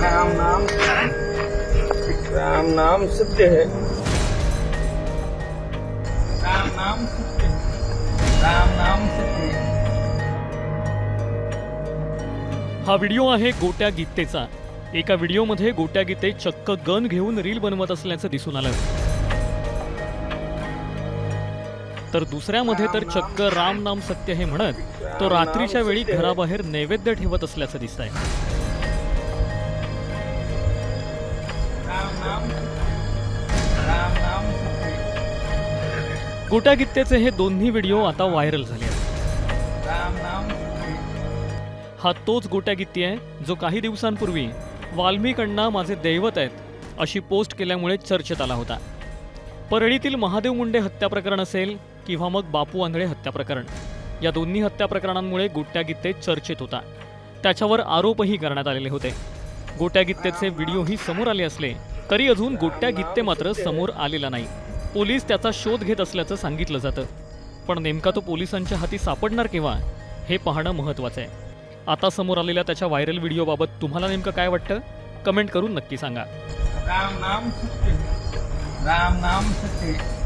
राम नाम सत्य है। राम नाम सत्य है। राम नाम सत्य है। हा व्हिडिओ आहे गोट्या गीतेचा। एका व्हिडिओमध्ये गोट्या गीते चक्क गन घेऊन रील बनवत असल्याचं दिसून आलं, तर दुसऱ्यामध्ये तर चक्क राम नाम सत्य हे म्हणत तो रात्रीच्या वेळी घराबाहेर नैवेद्य ठेवत असल्याचं दिसतंय। गोट्या गीतेचे हे दोन्ही व्हिडिओ आता व्हायरल झाले आहेत। हा तोच गोट्या गीते आहे जो काही दिवसांपूर्वी वाल्मिक अण्णा माझे दैवत आहेत अशी पोस्ट केल्यामुळे चर्चेत आला होता। परळीतील महादेव मुंडे हत्या प्रकरण असेल किंवा मग बापू आंधळे हत्या प्रकरण, या दोन्ही हत्या प्रकरणांमुळे गोट्या गीते चर्चेत होता। त्याच्यावर आरोपही करण्यात आलेले होते। गोट्या गीतेचे व्हिडिओही समोर आले असले तरी अजून गोट्या गीते मात्र समोर आलेला नाही। पोलीस त्याचा शोध घेत असल्याचं सांगितलं जातं, पण नेमका तो पोलिसांच्या हाती सापडणार केव्हा हे पाहणं महत्त्वाचं आहे। आता समोर आलेल्या त्याच्या व्हायरल व्हिडिओबाबत तुम्हाला नेमकं काय वाटतं, कमेंट करून नक्की सांगा। राम नाम सत्य। राम नाम सत्य।